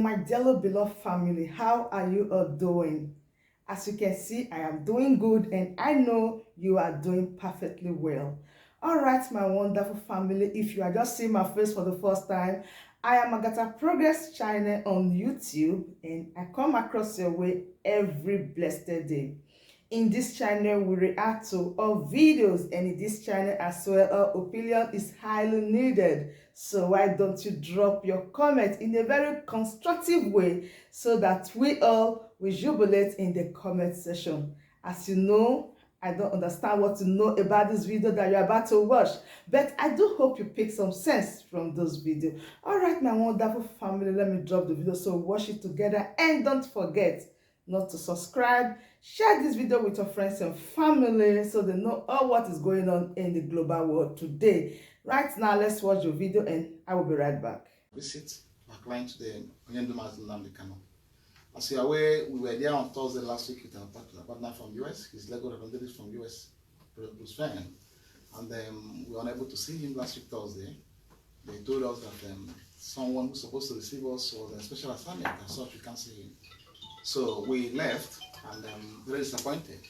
My dearly beloved family, how are you all doing? As you can see, I am doing good and I know you are doing perfectly well. All right, my wonderful family, if you are just seeing my face for the first time, I am Agatha Progress channel on YouTube and I come across your way every blessed day. In this channel, we react to all videos, and in this channel as well, our opinion is highly needed. So why don't you drop your comment in a very constructive way so that we all will jubilate in the comment section. As you know, I don't understand what to know about this video that you're about to watch, but I do hope you pick some sense from those videos. All right, my wonderful family, let me drop the video so watch it together, and don't forget not to subscribe. Share this video with your friends and family so they know all what is going on in the global world today. Right now, let's watch the video and I will be right back. Visit our client today, Onyenduma's Nnamdi Kanu. As you are aware, we were there on Thursday last week with our partner from US, his legal representative from US, Bruce Fan. And we were unable to see him last week Thursday. They told us that someone who's supposed to receive us was a special assignment, and so we can't see him. So we left and very disappointed.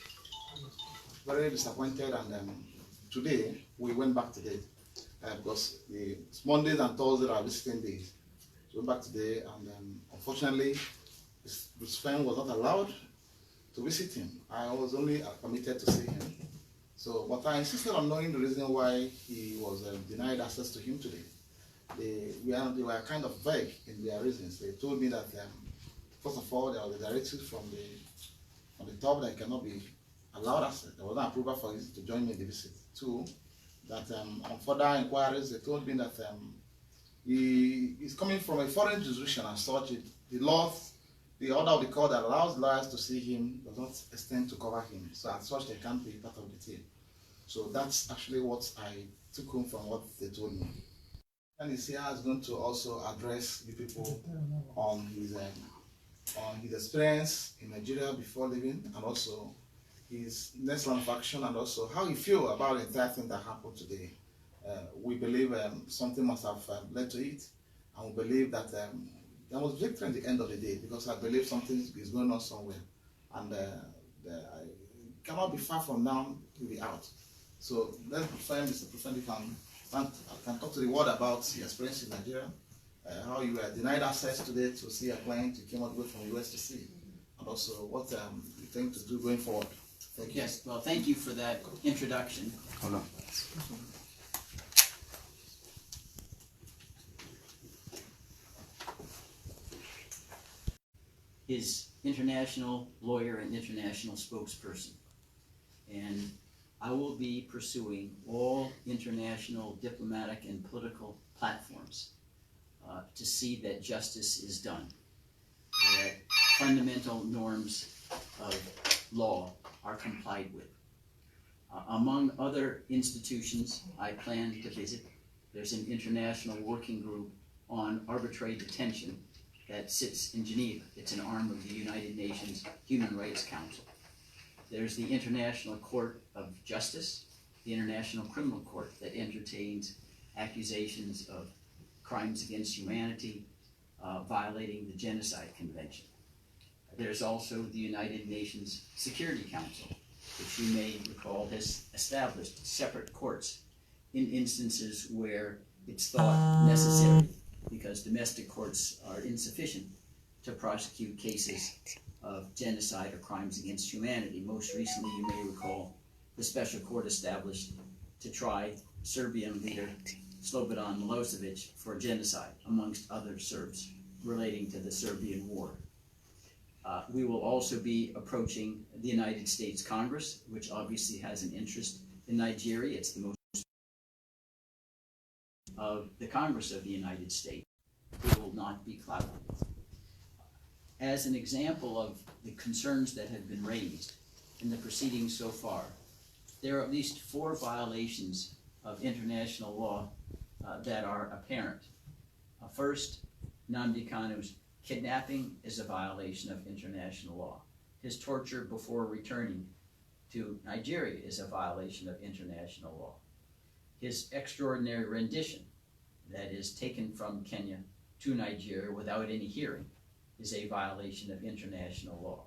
Very disappointed, and today we went back today because the Mondays and Thursdays are visiting days. So we went back today, and unfortunately, his friend was not allowed to visit him. I was only permitted to see him. So, but I insisted on knowing the reason why he was denied access to him today. They were kind of vague in their reasons. They told me that first of all, there was a directive from the top that cannot be allowed access. There was no approval for him to join me in the visit. Two, that on further inquiries, they told me that he is coming from a foreign jurisdiction and such. The order of the court that allows lawyers to see him does not extend to cover him. So as such, they can't be part of the team. So that's actually what I took home from what they told me. And is here is going to also address the people on his experience in Nigeria before leaving, and also his next line of action, and also how he feel about the entire thing that happened today. We believe something must have led to it, and we believe that there was victory at the end of the day, because I believe something is going on somewhere, and I cannot be far from now to be out. So let's find Mr. President, can talk to the world about your experience in Nigeria, how you were denied access today to see a client you came all the way from US to see, and also what you think to do going forward. Thank you. Yes, well, thank you for that introduction. Hold on. Is international lawyer and international spokesperson. And I will be pursuing all international diplomatic and political platforms to see that justice is done, that fundamental norms of law are complied with. Among other institutions I plan to visit, there's an international working group on arbitrary detention that sits in Geneva. It's an arm of the United Nations Human Rights Council. There's the International Court of Justice, the International Criminal Court, that entertains accusations of crimes against humanity, violating the Genocide Convention. There's also the United Nations Security Council, which you may recall has established separate courts in instances where it's thought necessary, because domestic courts are insufficient to prosecute cases of genocide or crimes against humanity. Most recently, you may recall, the special court established to try Serbian leader Slobodan Milosevic for genocide, amongst other Serbs, relating to the Serbian War. We will also be approaching the United States Congress, which obviously has an interest in Nigeria. It's the most of the Congress of the United States. It will not be clouded. As an example of the concerns that have been raised in the proceedings so far, there are at least 4 violations of international law that are apparent. First, Nnamdi Kanu's kidnapping is a violation of international law. His torture before returning to Nigeria is a violation of international law. His extraordinary rendition, that is taken from Kenya to Nigeria without any hearing, is a violation of international law.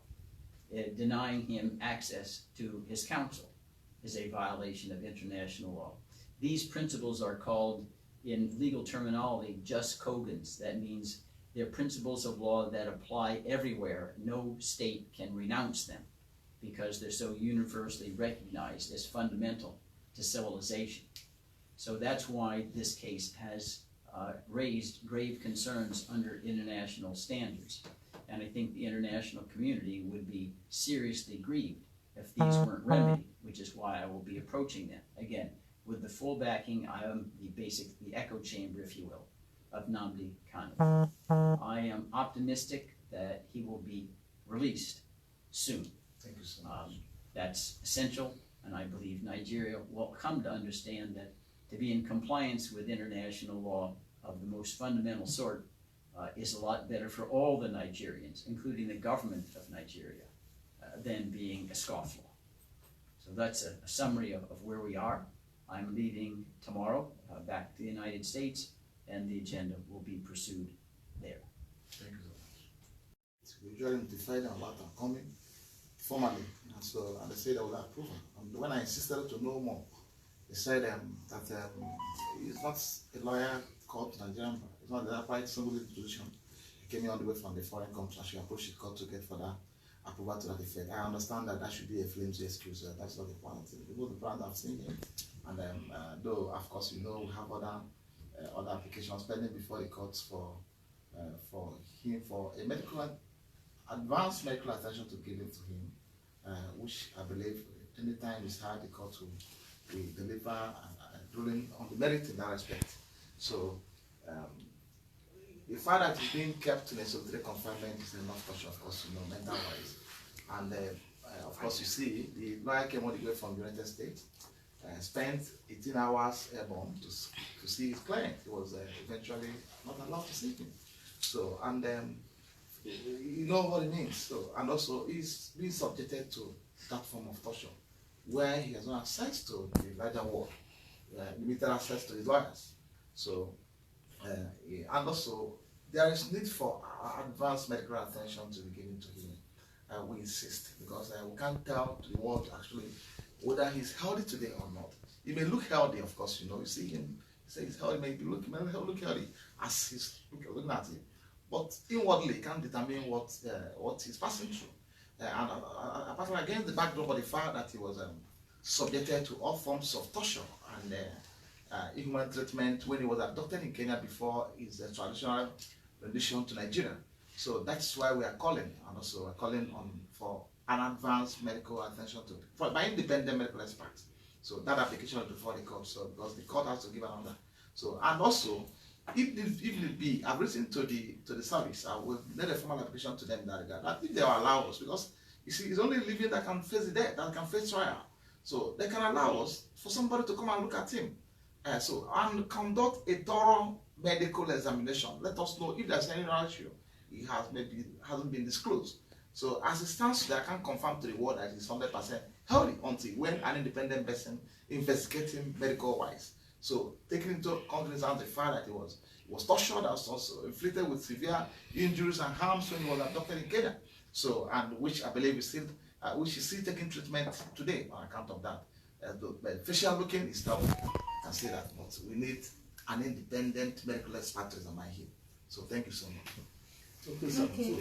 Denying him access to his counsel is a violation of international law. These principles are called, in legal terminology, jus cogens. That means they're principles of law that apply everywhere. No state can renounce them because they're so universally recognized as fundamental to civilization. So that's why this case has raised grave concerns under international standards. And I think the international community would be seriously grieved if these weren't remedied, which is why I will be approaching them. Again, with the full backing, I am the echo chamber, if you will, of Nnamdi Kanu. I am optimistic that he will be released soon. Thank you so much. That's essential, and I believe Nigeria will come to understand that to be in compliance with international law of the most fundamental sort is a lot better for all the Nigerians, including the government of Nigeria, than being a scofflaw. So that's a summary of where we are. I'm leaving tomorrow back to the United States, and the agenda will be pursued there. Thank you so much. We usually notify them about I'm coming formally, and they said they will approve. And when I insisted to know more, they said that it's not a lawyer called Nigerian, it's not a private single institution. He came all the way from the foreign country and she approached the court to get further approval to that effect. I understand that should be a flimsy excuse. That's not the point. People, the brand have seen him, and though of course we know we have other applications pending before the courts for him for a advanced medical attention to give it to him, which I believe anytime it's hard, the court will deliver a ruling on the merit in that respect. So the fact that he's being kept in a solitary confinement is enough caution, of course, mental wise. And of course, you see, the lawyer came all the way from the United States, spent 18 hours airborne to see his client. He was eventually not allowed to see him. So, and you know what it means. So, and also, he's being subjected to that form of torture, where he has no access to the larger world, limited access to his lawyers. So, and also, there is need for advanced medical attention to be given to him. We insist, because we can't tell to the world actually whether he's healthy today or not. He may look healthy, of course, you see him, say he's healthy, maybe look healthy as he's looking at him. But inwardly, he can't determine what he's passing through. And apart from against the backdrop of the fact that he was subjected to all forms of torture and inhuman treatment when he was abducted in Kenya before his traditional rendition to Nigeria. So that's why we are calling, and also we're calling for an advanced medical attention by independent medical experts. So that application is before the court, so because the court has to give an order. So, and also, if it be, I've written to the service, I will make a formal application to them in that regard, that if they will allow us, because you see, it's only living that can face the death, that can face trial. So they can allow us for somebody to come and look at him. And conduct a thorough medical examination. Let us know if there's any issue. It hasn't been disclosed. So as it stands today, I can't confirm to the world that he's 100% healthy until when an independent person investigates him medical-wise. So taking into cognizance the fact that he was tortured, was also inflicted with severe injuries and harms when he was abducted in Kenya. So, and which I believe is still, which is still taking treatment today on account of that. But facial looking is not, I can say that, but we need an independent medical expert to examine him. So thank you so much. Okay, sir. Okay,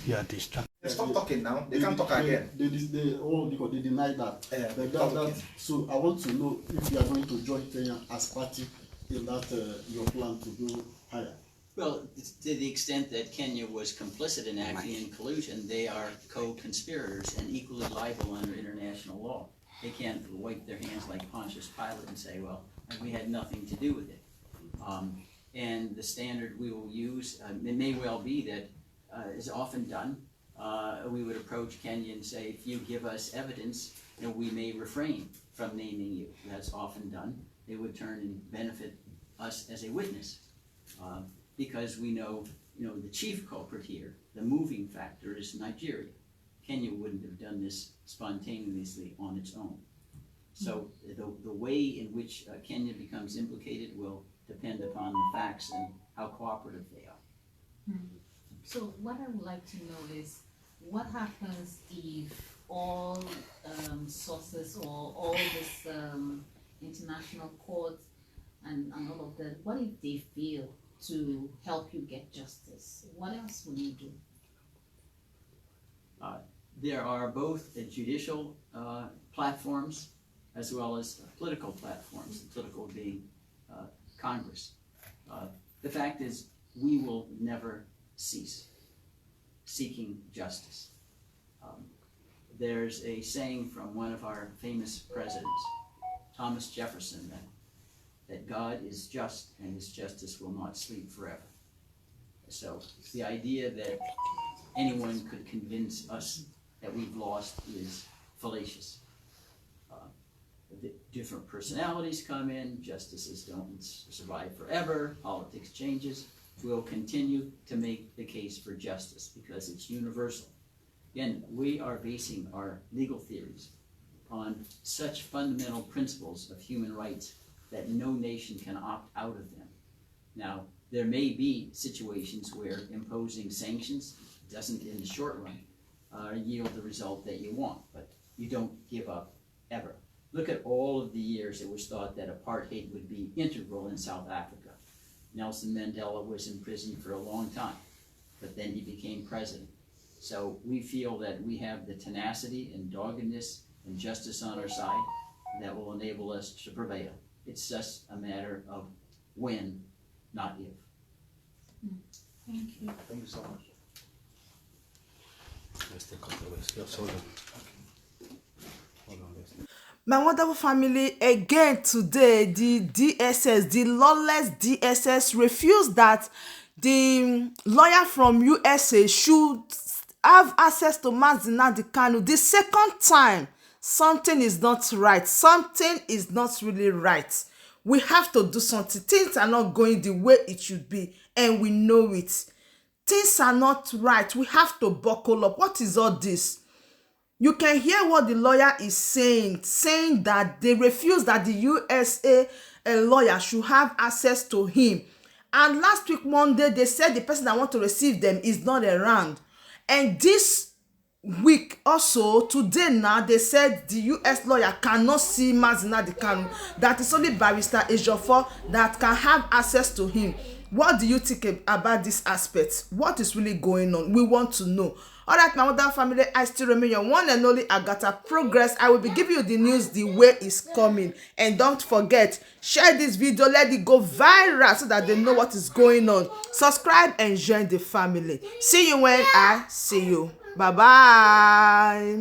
You are distracted. Stop talking now. They can't talk again. They deny that. So I want to know if you are going to join Kenya as party in that your plan to go higher. Well, to the extent that Kenya was complicit in acting in collusion, they are co-conspirators and equally liable under international law. They can't wipe their hands like Pontius Pilate and say, well, we had nothing to do with it. And the standard we will use, it may well be that, is often done, we would approach Kenya and say, if you give us evidence, we may refrain from naming you. That's often done. They would turn and benefit us as a witness. Because we know, the chief culprit here, the moving factor is Nigeria. Kenya wouldn't have done this spontaneously on its own. So the way in which Kenya becomes implicated will depend upon the facts and how cooperative they are. So what I would like to know is what happens if all sources or all this international courts and all of that, what if they fail to help you get justice? What else will you do? There are both judicial platforms as well as political platforms, the political being Congress. The fact is, we will never cease seeking justice. There's a saying from one of our famous presidents, Thomas Jefferson, that God is just and his justice will not sleep forever. So the idea that anyone could convince us that we've lost is fallacious. The different personalities come in, justices don't survive forever, politics changes. We'll continue to make the case for justice because it's universal. Again, we are basing our legal theories on such fundamental principles of human rights that no nation can opt out of them. Now, there may be situations where imposing sanctions doesn't, in the short run, yield the result that you want, but you don't give up ever. Look at all of the years it was thought that apartheid would be integral in South Africa. Nelson Mandela was in prison for a long time, but then he became president. So we feel that we have the tenacity and doggedness and justice on our side that will enable us to prevail. It's just a matter of when, not if. Thank you. Thank you so much. Let's take controversy. Yes, hold on. Hold on, let's. My wonderful family, again today, the DSS, the lawless DSS, refused that the lawyer from USA should have access to Nnamdi Kanu. The second time, something is not right. Something is not really right. We have to do something. Things are not going the way it should be, and we know it. Things are not right. We have to buckle up. What is all this? You can hear what the lawyer is saying that they refuse that the USA lawyer should have access to him. And last week, Monday, they said the person that want to receive them is not around. And this week also, today now, they said the US lawyer cannot see Nnamdi Kanu, that is only barrister Ejiofor that can have access to him. What do you think about this aspect? What is really going on? We want to know. All right, my wonderful family, I still remain your one and only Agatha Progress. I will be giving you the news the way it's coming. And don't forget, share this video, let it go viral so that they know what is going on. Subscribe and join the family. See you when I see you. Bye-bye.